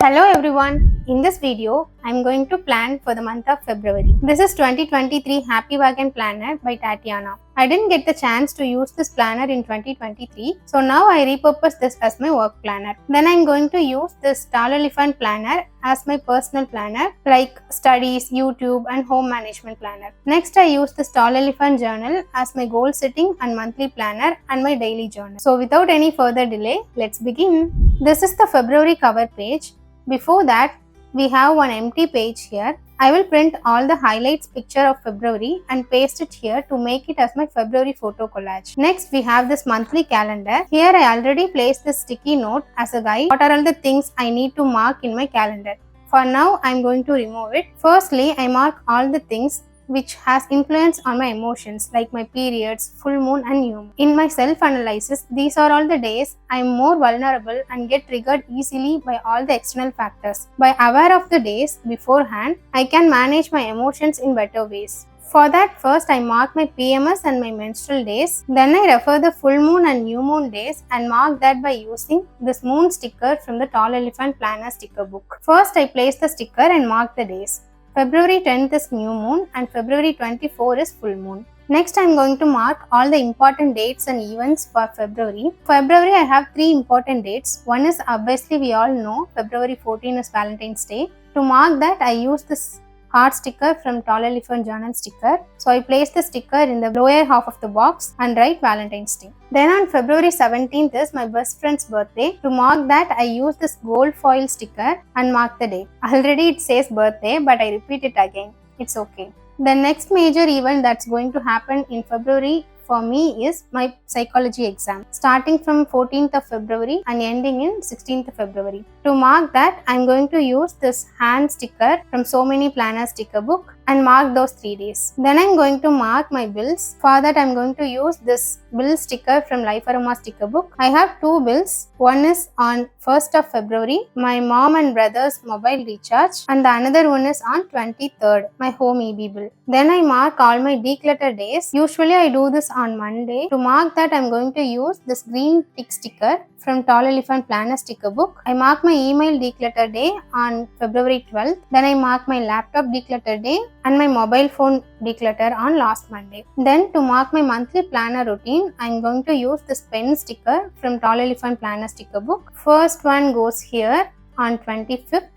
Hello everyone, in this video I am going to plan for the month of February. This is 2023 Happy Wagon Planner by Tatiana. I didn't get the chance to use this planner in 2023, so now I repurpose this as my work planner. Then I am going to use this Tall Elephant planner as my personal planner like studies, YouTube and home management planner. Next I use this Tall Elephant journal as my goal setting and monthly planner and my daily journal. So without any further delay, let's begin. This is the February cover page. Before that, we have one empty page here. I will print all the highlights picture of February and paste it here to make it as my February photo collage. Next, we have this monthly calendar. Here I already placed this sticky note as a guide. What are all the things I need to mark in my calendar? For now, I am going to remove it. Firstly, I mark all the things which has influence on my emotions like my periods, full moon and new moon. In my self-analysis, these are all the days I am more vulnerable and get triggered easily by all the external factors. By aware of the days beforehand, I can manage my emotions in better ways. For that, first I mark my PMS and my menstrual days. Then I refer the full moon and new moon days and mark that by using this moon sticker from the Tall Elephant Planner sticker book. First I place the sticker and mark the days. February 10th is new moon and February 24th is full moon. Next I am going to mark all the important dates and events for February. February I have 3 important dates. One is obviously we all know February 14 is Valentine's Day. To mark that I use this heart sticker from Tall Elephant Journal sticker. So I place the sticker in the lower half of the box and write Valentine's Day. Then on February 17th is my best friend's birthday. To mark that I use this gold foil sticker and mark the date. Already it says birthday but I repeat it again. It's okay. The next major event that's going to happen in February for me is my psychology exam, starting from 14th of February and ending in 16th of February. To mark that, I'm going to use this hand sticker from So Many Planners sticker book and mark those 3 days. Then I'm going to mark my bills. For that, I'm going to use this bill sticker from Life Aroma sticker book. I have 2 bills. One is on 1st of February, my mom and brother's mobile recharge, and the another one is on 23rd, my home EB bill. Then I mark all my declutter days. Usually I do this on Monday. To mark that, I'm going to use this green tick sticker from Tall Elephant Planner sticker book. I mark my email declutter day on February 12th. Then I mark my laptop declutter day and my mobile phone declutter on last Monday. Then to mark my monthly planner routine, I'm going to use this pen sticker from Tall Elephant Planner sticker book. First one goes here on 25th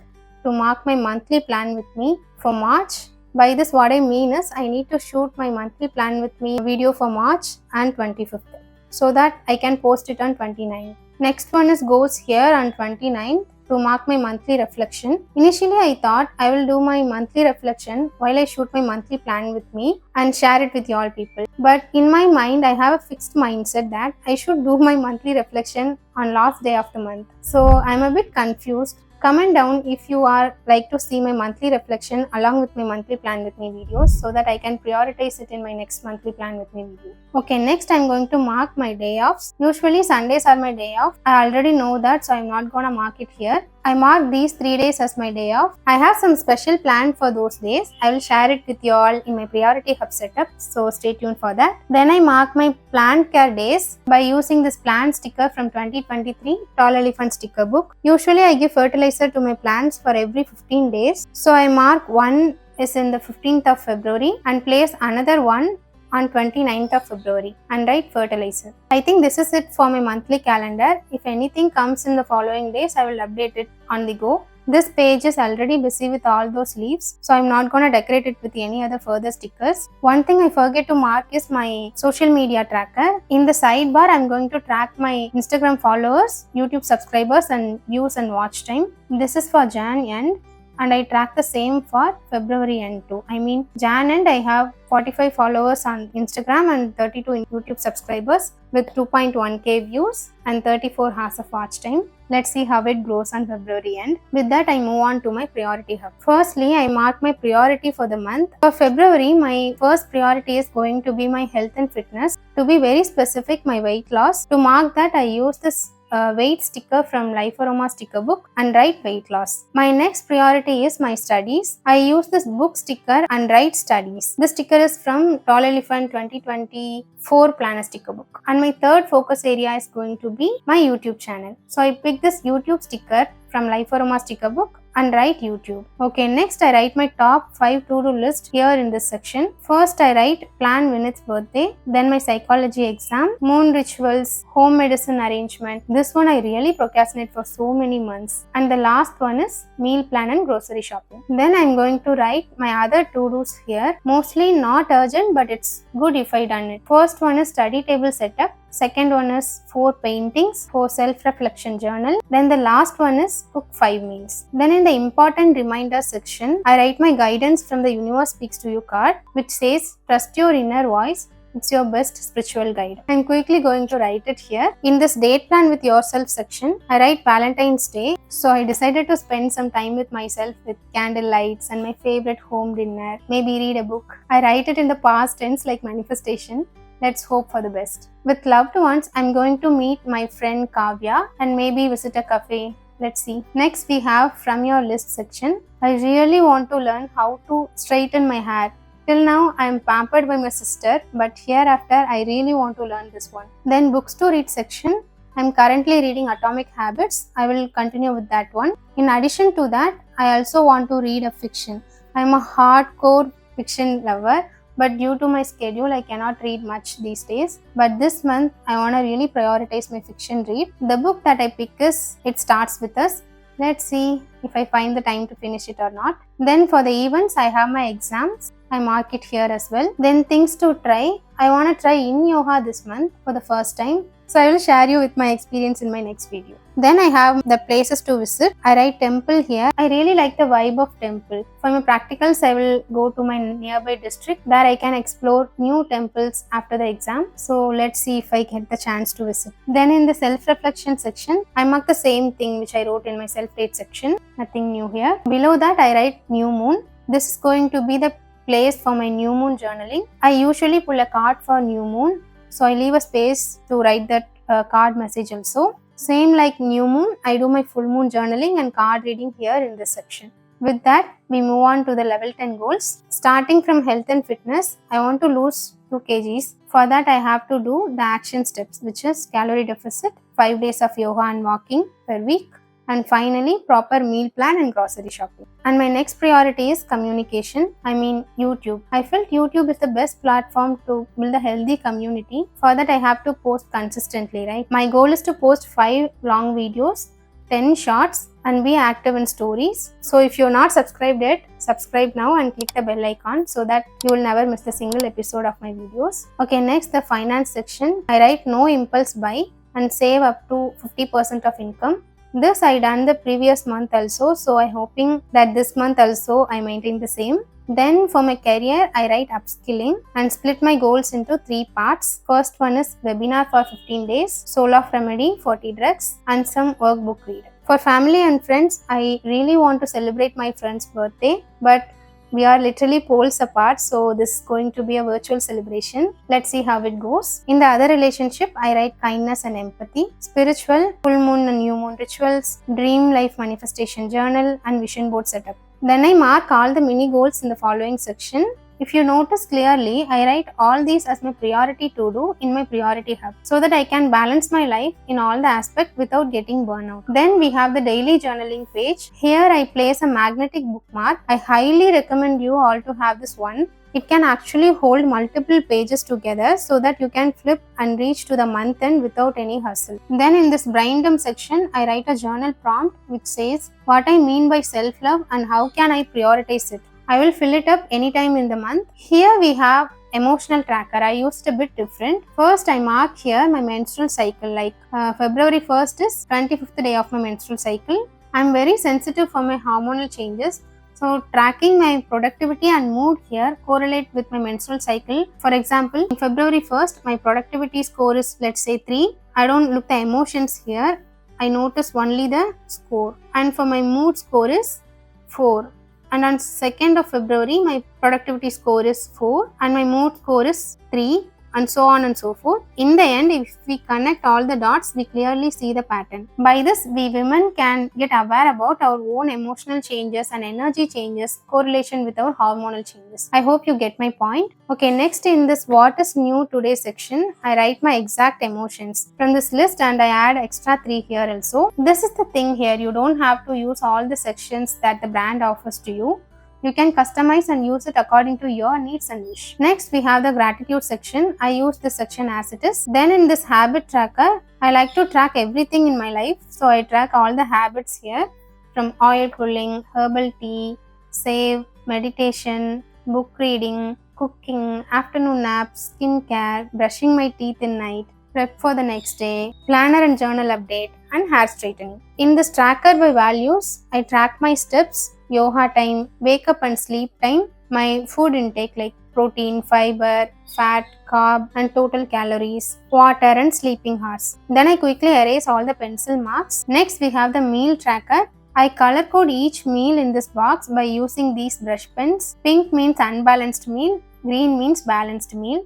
to mark my monthly plan with me for March. By this what I mean is I need to shoot my monthly plan with me video for March and 25th so that I can post it on 29th. Next one goes here on 29th to mark my monthly reflection. Initially I thought I will do my monthly reflection while I shoot my monthly plan with me and share it with you all people. But in my mind I have a fixed mindset that I should do my monthly reflection on last day of the month. So I'm a bit confused. Comment down if you are like to see my monthly reflection along with my monthly plan with me videos so that I can prioritize it in my next monthly plan with me video. Okay, next I'm going to mark my day offs. Usually Sundays are my day off. I already know that, so I'm not gonna mark it here. I mark these 3 days as my day off. I have some special plan for those days. I will share it with you all in my priority hub setup, so stay tuned for that. Then I mark my plant care days by using this plant sticker from 2023 Tall Elephant sticker book. Usually I give fertilizer to my plants for every 15 days. So I mark one is in the 15th of February and place another one on 29th of February and write fertilizer. I think this is it for my monthly calendar. If anything comes in the following days, I will update it on the go. This page is already busy with all those leaves, so I'm not going to decorate it with any other further stickers. One thing I forget to mark is my social media tracker. In the sidebar, I'm going to track my Instagram followers, YouTube subscribers and views and watch time. This is for Jan end. And I track the same for February end too. I mean Jan end I have 45 followers on Instagram and 32 YouTube subscribers with 2.1k views and 34 hours of watch time. Let's see how it grows on February end. With that I move on to my priority hub. Firstly I mark my priority for the month. For February my first priority is going to be my health and fitness. To be very specific, my weight loss. To mark that I use this weight sticker from Life Aroma sticker book and write weight loss. My next priority is my studies. I use this book sticker and write studies. This sticker is from Tall Elephant 2024 planner sticker book. And my third focus area is going to be my YouTube channel. So I picked this YouTube sticker from Life Aroma sticker book and write YouTube. Okay, next I write my top 5 to-do list here in this section. First I write plan Vinith's birthday, then my psychology exam, moon rituals, home medicine arrangement. This one I really procrastinate for so many months. And the last one is meal plan and grocery shopping. Then I'm going to write my other to-dos here. Mostly not urgent, but it's good if I done it. First one is study table setup. Second one is 4 paintings, 4 self-reflection journal. Then the last one is cook 5 meals. Then in the important reminder section, I write my guidance from the Universe Speaks to You card, which says trust your inner voice. It's your best spiritual guide. I'm quickly going to write it here. In this date plan with yourself section, I write Valentine's Day. So I decided to spend some time with myself with candle lights and my favorite home dinner. Maybe read a book. I write it in the past tense like manifestation. Let's hope for the best. With loved ones, I'm going to meet my friend Kavya and maybe visit a cafe. Let's see. Next we have from your list section. I really want to learn how to straighten my hair. Till now I am pampered by my sister, but hereafter I really want to learn this one. Then books to read section. I am currently reading Atomic Habits. I will continue with that one. In addition to that, I also want to read a fiction. I am a hardcore fiction lover. But due to my schedule, I cannot read much these days. But this month, I want to really prioritize my fiction read. The book that I pick is It Starts With Us. Let's see if I find the time to finish it or not. Then for the events, I have my exams. I mark it here as well. Then things to try. I want to try Yin Yoga this month for the first time. So I will share you with my experience in my next video. Then I have the places to visit. I write temple here. I really like the vibe of temple. For my practicals, I will go to my nearby district. There I can explore new temples after the exam. So let's see if I get the chance to visit. Then in the self-reflection section, I mark the same thing which I wrote in my self-date section. Nothing new here. Below that, I write new moon. This is going to be the place for my new moon journaling. I usually pull a card for new moon. So I leave a space to write that card message also. Same like new moon, I do my full moon journaling and card reading here in this section. With that, we move on to the level 10 goals. Starting from health and fitness, I want to lose 2 kgs. For that, I have to do the action steps, which is calorie deficit, 5 days of yoga and walking per week, and finally proper meal plan and grocery shopping. And my next priority is communication, YouTube. I felt YouTube is the best platform to build a healthy community. For that I have to post consistently, right? My goal is to post 5 long videos, 10 shorts and be active in stories. So if you're not subscribed yet, subscribe now and click the bell icon so that you will never miss a single episode of my videos. Okay, next the finance section. I write no impulse buy and save up to 50% of income. This I done the previous month also, so I hoping that this month also I maintain the same. Then for my career, I write upskilling and split my goals into 3 parts. First one is webinar for 15 days, soul of remedy, 40 drugs and some workbook read. For family and friends, I really want to celebrate my friend's birthday, but we are literally poles apart, so this is going to be a virtual celebration. Let's see how it goes. In the other relationship, I write kindness and empathy, spiritual, full moon and new moon rituals, dream life manifestation journal and vision board setup. Then I mark all the mini goals in the following section. If you notice clearly, I write all these as my priority to do in my priority hub so that I can balance my life in all the aspects without getting burnout. Then we have the daily journaling page. Here I place a magnetic bookmark. I highly recommend you all to have this one. It can actually hold multiple pages together so that you can flip and reach to the month end without any hustle. Then in this brain dump section, I write a journal prompt which says what I mean by self-love and how can I prioritize it. I will fill it up anytime in the month. Here we have emotional tracker. I used a bit different. First I mark here my menstrual cycle, like February 1st is 25th day of my menstrual cycle. I am very sensitive for my hormonal changes. So tracking my productivity and mood here correlate with my menstrual cycle. For example, in February 1st, my productivity score is let's say 3. I don't look the emotions here. I notice only the score. And for my mood score is 4. And on 2nd of February, my productivity score is 4 and my mood score is 3. and so on and so forth. In the end, if we connect all the dots, we clearly see the pattern. By this, we women can get aware about our own emotional changes and energy changes correlation with our hormonal changes. I hope you get my point. Okay, next in this what is new today section, I write my exact emotions from this list and I add extra 3 here also. This is the thing here, you don't have to use all the sections that the brand offers to you. You can customize and use it according to your needs and wish. Next, we have the gratitude section. I use this section as it is. Then in this habit tracker, I like to track everything in my life. So I track all the habits here from oil pulling, herbal tea, save, meditation, book reading, cooking, afternoon naps, skincare, brushing my teeth in night, prep for the next day, planner and journal update, and hair straightening. In this tracker by values, I track my steps, yoga time, wake up and sleep time, my food intake like protein, fiber, fat, carb, and total calories, water, and sleeping hours. Then I quickly erase all the pencil marks. Next, we have the meal tracker. I color code each meal in this box by using these brush pens. Pink means unbalanced meal, green means balanced meal.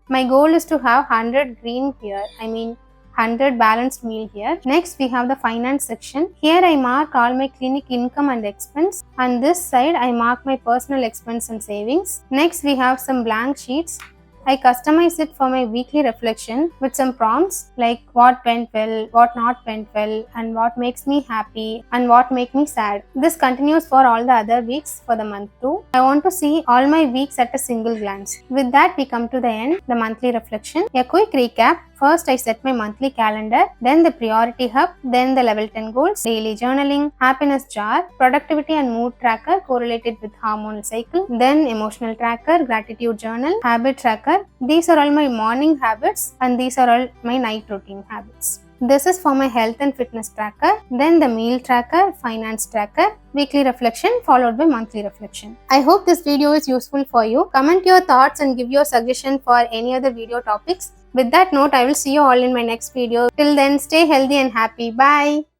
My goal is to have 100 green here, 100 balanced meal here. Next, we have the finance section. Here I mark all my clinic income and expense. On this side, I mark my personal expense and savings. Next, we have some blank sheets. I customize it for my weekly reflection with some prompts like what went well, what not went well, and what makes me happy and what make me sad. This continues for all the other weeks for the month too. I want to see all my weeks at a single glance. With that, we come to the end, the monthly reflection. A quick recap. First, I set my monthly calendar, then the priority hub, then the level 10 goals, daily journaling, happiness jar, productivity and mood tracker correlated with hormonal cycle, then emotional tracker, gratitude journal, habit tracker. These are all my morning habits and these are all my night routine habits. This is for my health and fitness tracker, then the meal tracker, finance tracker, weekly reflection followed by monthly reflection. I hope this video is useful for you. Comment your thoughts and give your suggestion for any other video topics. With that note, I will see you all in my next video. Till then, stay healthy and happy. Bye.